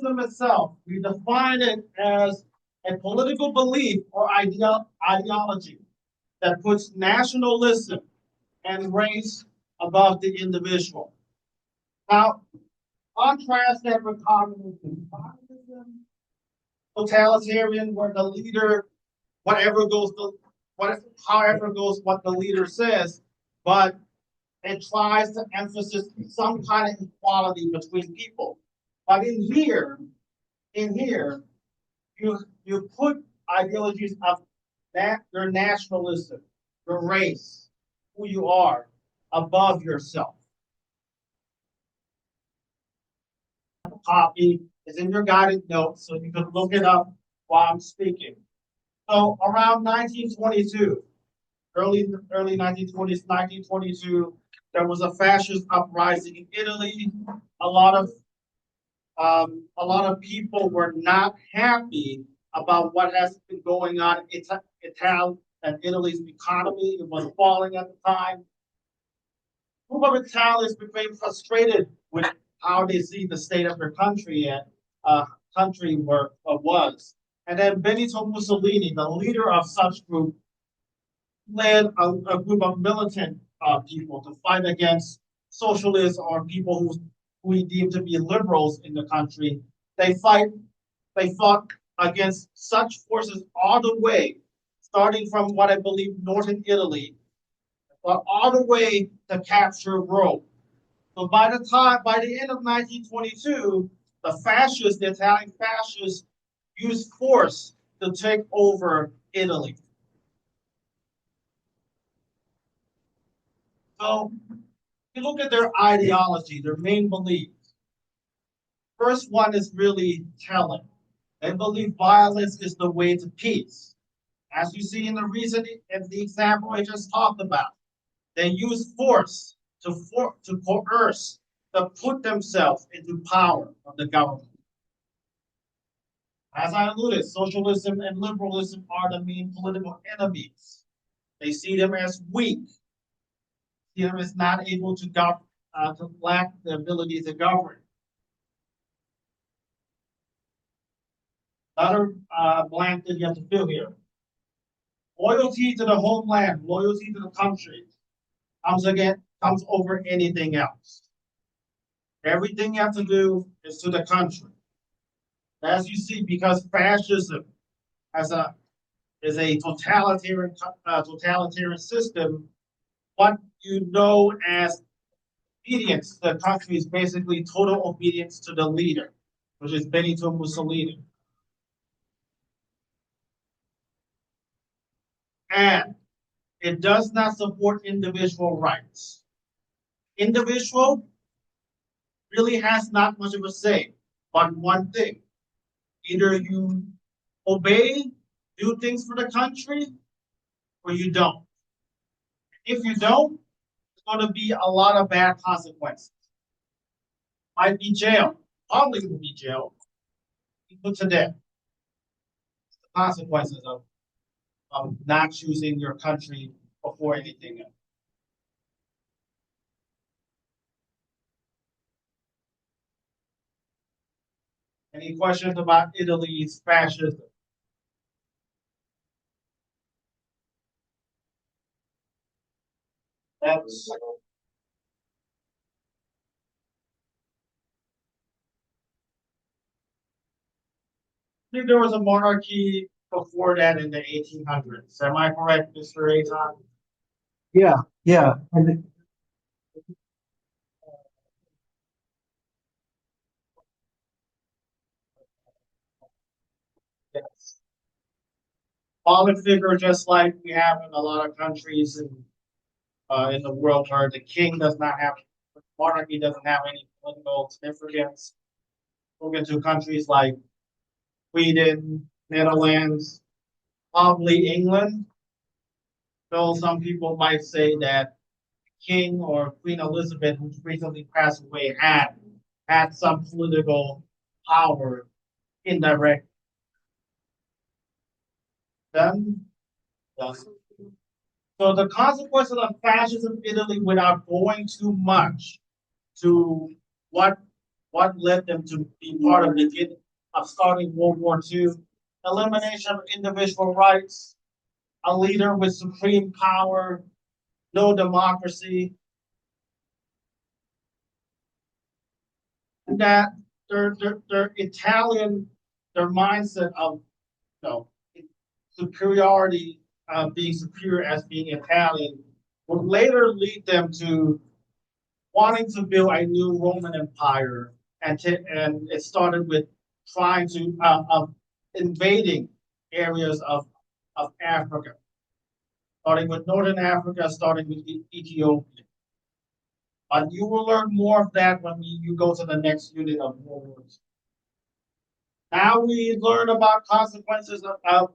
itself, we define it as a political belief or ideology that puts nationalism and race above the individual. Now, contrast that with communism. Communism, totalitarian, where the leader, whatever goes the what however goes what the leader says, but it tries to emphasize some kind of equality between people. But in here, you put ideologies of that your nationalism, your race, who you are, above yourself. Copy is in your guided notes, so you can look it up while I'm speaking. So around 1922, early 1920s, 1922, there was a fascist uprising in Italy. A lot of people were not happy about what has been going on in Italy and Italy's economy. It was falling at the time. A group of Italians became frustrated with how they see the state of their country and was. And then Benito Mussolini, the leader of such group, led a group of militant people to fight against socialists or people who we deem to be liberals in the country. They fought against such forces all the way, starting from what I believe northern Italy, but all the way to capture Rome. So by the end of 1922, the Italian fascists, used force to take over Italy. So you look at their ideology, their main beliefs. First one is really telling. They believe violence is the way to peace. As you see in the example I just talked about, they use force to coerce, to put themselves into power of the government. As I alluded, socialism and liberalism are the main political enemies. They see them as weak, see them as not able to lack the ability to govern. Another blank that you have to fill here. Loyalty to the homeland, loyalty to the country comes over anything else. Everything you have to do is to the country. As you see, because fascism is a totalitarian system, what you know as obedience to the country is basically total obedience to the leader, which is Benito Mussolini. And it does not support individual rights. Individual really has not much of a say, but one thing. Either you obey, do things for the country, or you don't. If you don't, there's going to be a lot of bad consequences. Might be jail, probably will be jail, put to death. The consequences of not choosing your country before anything else. Any questions about Italy's fascism? That's I think there was a monarchy before that in the 1800s. Am I correct, Mr. Azon? Yeah, yeah. And Yes. Public figure, just like we have in a lot of countries in the world, where the king does not have monarchy doesn't have any political significance. Look into countries like Sweden, Netherlands, probably England. Though some people might say that King or Queen Elizabeth, who recently passed away, had some political power indirect. Then, yes. So the consequences of fascism in Italy, without going too much to what what led them to be part of of starting World War II, elimination of individual rights, a leader with supreme power, no democracy, and that their Italian, their mindset of you know, superiority, being superior as being Italian, would later lead them to wanting to build a new Roman Empire, and it started with trying to invading areas of Africa, starting with Northern Africa, starting with Ethiopia. But you will learn more of that when you go to the next unit of World War II. Now we learn about consequences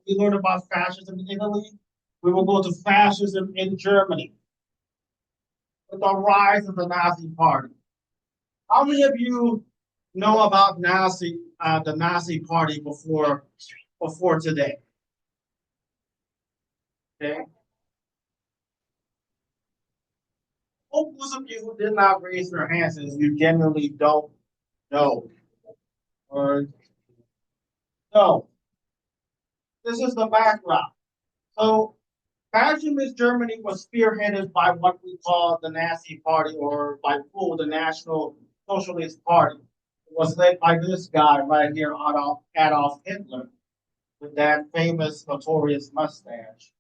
we learn about fascism in Italy. We will go to fascism in Germany with the rise of the Nazi Party. How many of you know about the Nazi Party before today? Okay. Most of you who did not raise their hands is you generally don't know or no. This is the background. So Fascist Germany was spearheaded by what we call the Nazi Party, or by full the National Socialist Party. It was led by this guy right here, Adolf Hitler, with that famous notorious mustache.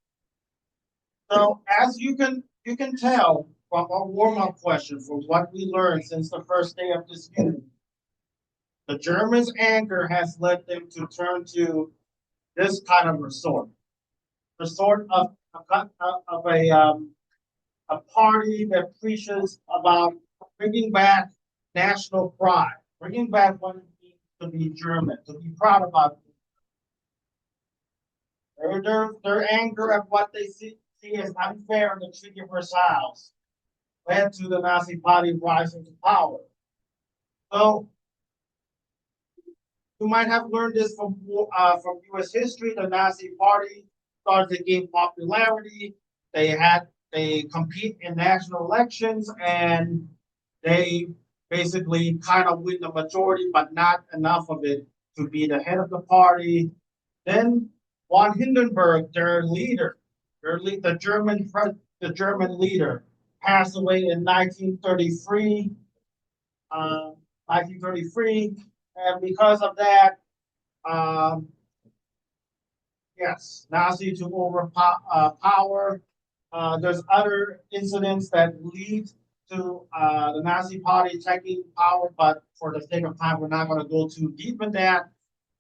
So as you can tell from our warm-up question for what we learned since the first day of this unit, the Germans' anger has led them to turn to this kind of resort of a party that preaches about bringing back national pride, bringing back what it means to be German, to be proud about their anger at what they see as unfair in the Treaty of Versailles led to the Nazi Party rising to power. So you might have learned this from U.S. history. The Nazi Party started to gain popularity. They compete in national elections, and they basically kind of win the majority, but not enough of it to be the head of the party. Then von Hindenburg, their leader, the German leader, passed away in 1933. 1933, and because of that, um, yes, Nazi took over power. There's other incidents that lead to the Nazi Party taking power, but for the sake of time, we're not going to go too deep in that.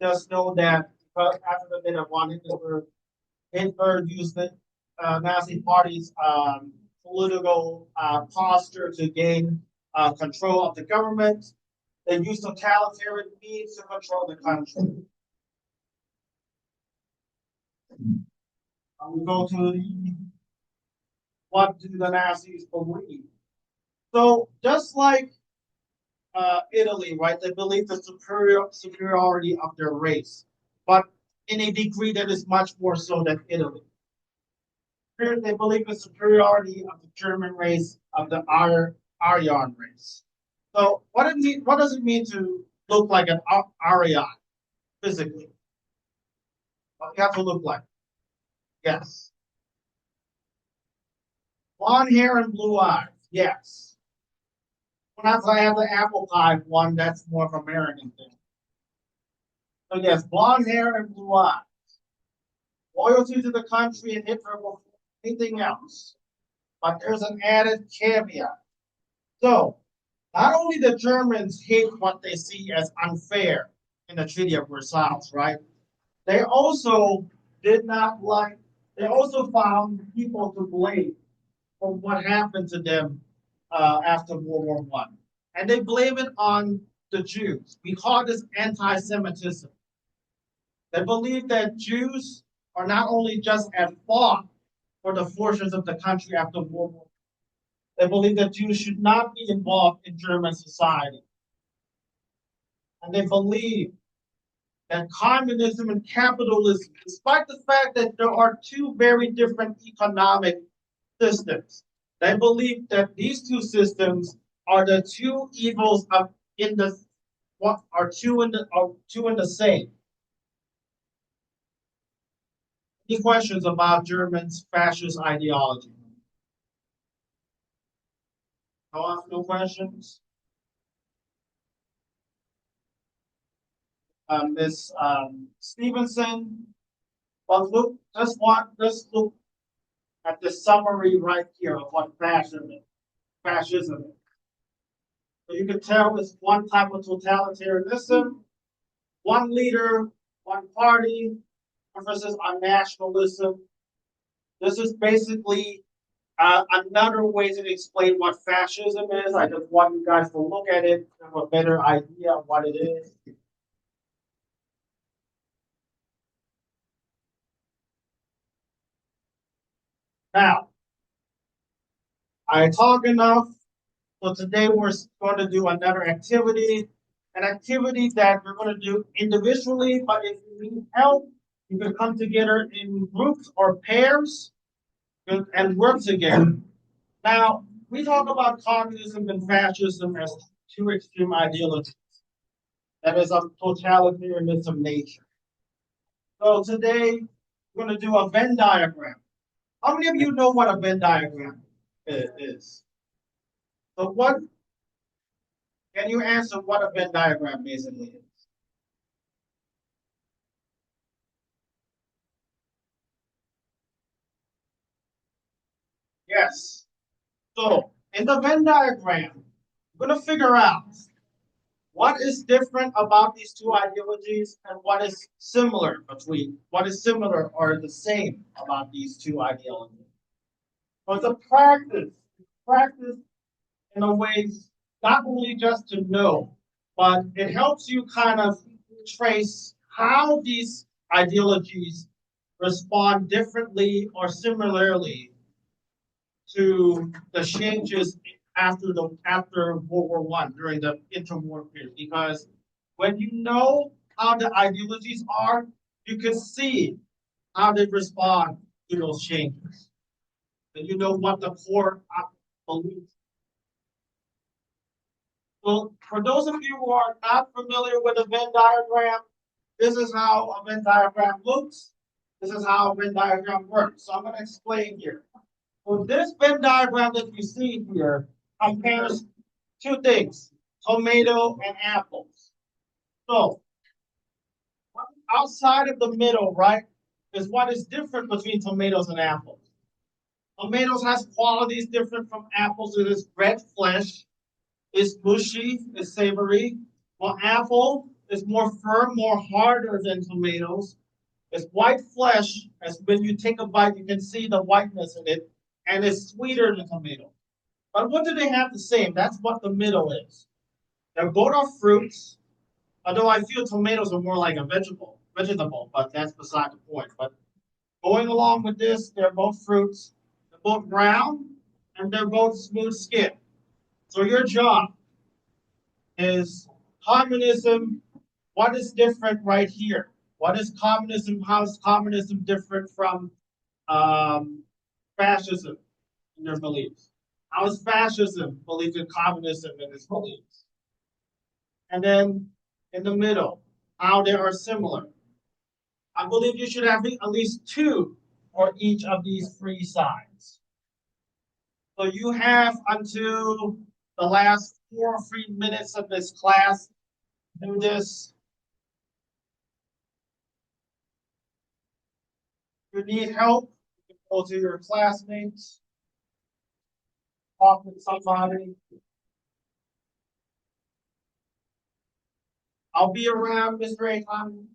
Just know that after the death of von Hitler used the Nazi Party's political posture to gain control of the government. They used totalitarian means to control the country. We go to what do the Nazis believe? So just like Italy, right? They believe the superiority of their race, but in a degree that is much more so than Italy. They believe the superiority of the German race, of the Aryan race. So what does it mean to look like an Aryan physically? What do you have to look like? Yes. Blonde hair and blue eyes. Yes. Sometimes I have the apple pie one. That's more of an American thing. So yes, blonde hair and blue eyes. Loyalty to the country and Hitler before anything else. But there's an added caveat. So not only the Germans hate what they see as unfair in the Treaty of Versailles, right? They also did not like, they also found people to blame for what happened to them after World War One. And they blame it on the Jews. We call this anti-Semitism. They believe that Jews are not only just at fault for the fortunes of the country after World War. They believe that Jews should not be involved in German society. And they believe that communism and capitalism, despite the fact that there are two very different economic systems, they believe that these two systems are the two evils in the what are two in the same. Any questions about German's fascist ideology? No questions. Miss Stevenson. But look, let's look at the summary right here of what fascism is. So you can tell it's one type of totalitarianism, one leader, one party, emphasis on nationalism. This is basically another way to explain what fascism is. I just want you guys to look at it, have a better idea of what it is. Now, I talk enough. So today we're going to do another activity, an activity that we're going to do individually, but if you need help, you can come together in groups or pairs and work together. Now, we talk about communism and fascism as two extreme ideologies that is of totalitarianism nature. So today we're going to do a Venn diagram. How many of you know what a Venn diagram is? So what can you answer what a Venn diagram basically is? Yes. So in the Venn diagram, we're going to figure out what is different about these two ideologies and what is similar or the same about these two ideologies. So it's a practice in a way, not only just to know, but it helps you kind of trace how these ideologies respond differently or similarly to the changes after World War One during the interwar period. Because when you know how the ideologies are, you can see how they respond to those changes. And you know what the core beliefs. So for those of you who are not familiar with a Venn diagram, this is how a Venn diagram looks. This is how a Venn diagram works. So I'm going to explain here. So this Venn diagram that you see here compares two things, tomato and apples. So outside of the middle, right, is what is different between tomatoes and apples. Tomatoes has qualities different from apples. It is red flesh, it's mushy, it's savory. While apple is more firm, more harder than tomatoes. It's white flesh, as when you take a bite, you can see the whiteness in it, and it's sweeter than tomato. But what do they have the same? That's what the middle is. They're both are fruits, although I feel tomatoes are more like a vegetable, but that's beside the point. But going along with this, they're both fruits, they're both brown, and they're both smooth skin. So your job is communism. What is different right here? What is communism? How is communism different from fascism in their beliefs? How is fascism believed in communism and its beliefs? And then in the middle, how they are similar. I believe you should have at least two for each of these three sides. So you have until the last 4 or 3 minutes of this class to do this. If you need help, you can go to your classmates, talk with somebody. I'll be around, Mr. Akon.